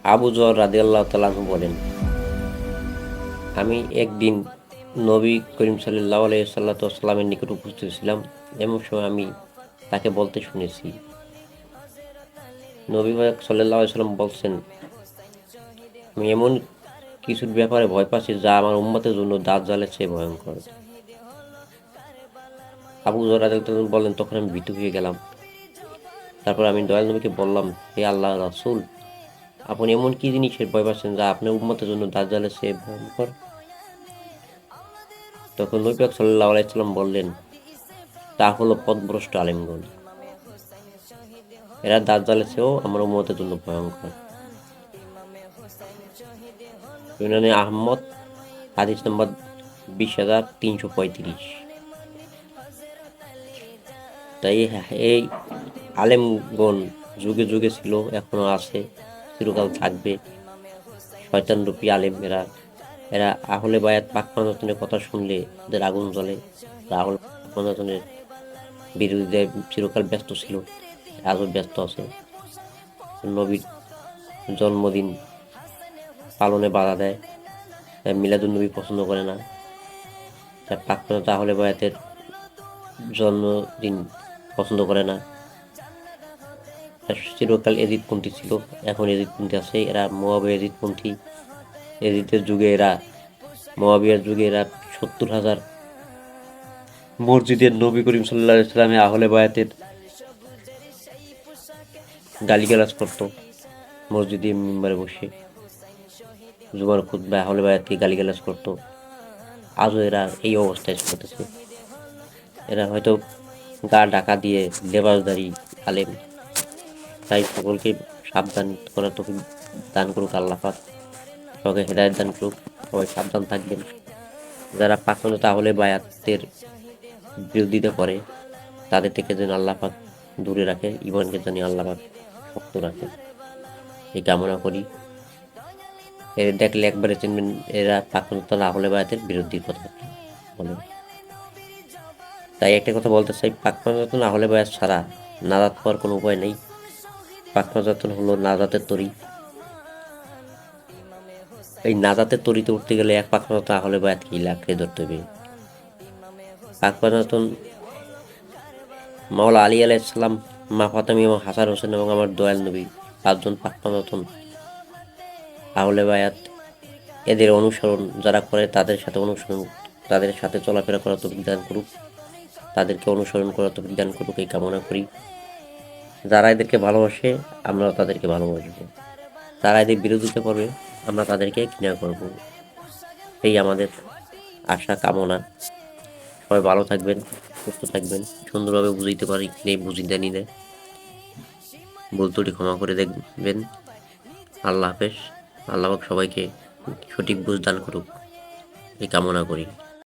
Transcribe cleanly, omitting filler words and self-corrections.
আবু যর রাদিয়াল্লাহু তাআলা আনহু বলেন, আমি একদিন নবী করিম সাল্লাল্লাহু আলাইহি সাল্লামের নিকট উপস্থিত ছিলাম। এমন সময় আমি তাকে বলতে শুনেছি, নবী সাল্লাল্লাহু আলাইহি সাল্লাম বলছেন, আমি এমন কিছুর ব্যাপারে ভয় পাচ্ছি যা আমার উম্মতের জন্য দাজ্জালের চেয়ে ভয়ঙ্কর। আবু যর রাদিয়াল্লাহু তাআলা বলেন, তখন আমি ভীতু হয়ে গেলাম। তারপর আমি দয়াল নবীকে বললাম, হে আল্লাহ রাসূল, আপনি এমন কি জিনিসের ভয় পাচ্ছেন যা আপনার উম্মতের জন্য দাজ্জালের চেয়ে ভয়ঙ্কর? তখন নবী পাক সাল্লাল্লাহু আলাইহি সাল্লাম বললেন, তা হলো পথভ্রষ্ট আলেমগণ। এরা দাজ্জালের চেয়েও আমার উম্মতের জন্য ভয়ঙ্কর। ইউনানি আহমদ, হাদিস নম্বর 20,335। তাই এই আলেমগণ যুগে যুগে ছিল, এখনো আছে, চিরকাল থাকবে। শয়তানরূপী আলেম এরা। এরা আহলে বায়াত পাক পাঞ্জাতনের কথা শুনলে ওদের আগুন জ্বলে। আহলে পাঞ্জাতনের বিরোধীদের চিরকাল ব্যস্ত ছিল, আজও ব্যস্ত আছে। নবীর জন্মদিন পালনে বাধা দেয়, মিলাদুন্নবী পছন্দ করে না। পাক পাঞ্জাত আহলে বায়াতের জন্মদিন পছন্দ করে না। চিরকাল এজিদপন্থী ছিল, এখন এজিদপন্থী আছে। এরা মুআবিয়া এজিদপন্থী। এজিদের যুগে এরা, মুআবিয়ার যুগে এরা 70,000 মসজিদের নবী করিম সাল্লাল্লাহু আলাইহি সাল্লামের আহলে বায়াতের গালিগালাজ করতো মসজিদে মিম্বারে বসে। জুমার খুতবায় আহলে বায়াতকে গালিগালাজ করতো। আজও এরা এই অবস্থায় চলতেছে। এরা হয়তো গা ঢাকা দিয়ে লেবাসদারি আলেম। তাই সকলকে সাবধান করার তৌফিক দান করুক আল্লাহ পাক। সবাইকে হেদায়েত দান করুক। সবাই সাবধান থাকবেন। যারা পাক পাঞ্জাত আহলে বায়াতের বিরোধিতা করে তাদের থেকে যেন আল্লাহ পাক দূরে রাখে, ঈমানকে যেন আল্লাহ পাক শক্ত রাখে, এই কামনা করি। এর দেখলে একবারে চিনবেন এরা পাক পাঞ্জাত আহলে বায়াতের বিরোধীর কথা বলে। তাই একটা কথা বলতে চাই, পাক পাঞ্জাত আহলে বায়াত ছাড়া নাজাত পাওয়ার কোনো উপায় নেই। পাক পাঞ্জাত হলো নাজাতের তরি। এই নাজাতের তরিতে উঠতে গেলে এক পাক পাঞ্জাত আহলে বায়াতকেই লাকড়ে ধরতে হবে। পাক পাঞ্জাত মাওলা আলী আলাইহিস সালাম, মা ফাতেমা এবং হাসান হোসেন এবং আমার দয়াল নবী, 5 জন পাক পাঞ্জাত আহলে বায়াত। এদের অনুসরণ যারা করে তাদের সাথে চলাফেরা করার তৌফিক দান করুক, তাদেরকে অনুসরণ করার তৌফিক দান করুক, এই কামনা করি। যারা এদেরকে ভালোবাসে আমরা তাদেরকে ভালোবাসবো, যারা এদের বিরোধিতা করবে আমরা তাদেরকে ঘৃণা করব। এই আমাদের আশা, কামনা। সবাই ভালো থাকবেন, সুস্থ থাকবেন। সুন্দরভাবে বুঝাইতে পারি বুঝিতে নিলে ভুল ত্রুটি ক্ষমা করে দেখবেন। আল্লাহ হাফেজ। আল্লাহ পাক সবাইকে সঠিক বুঝ দান করুক, এই কামনা করি।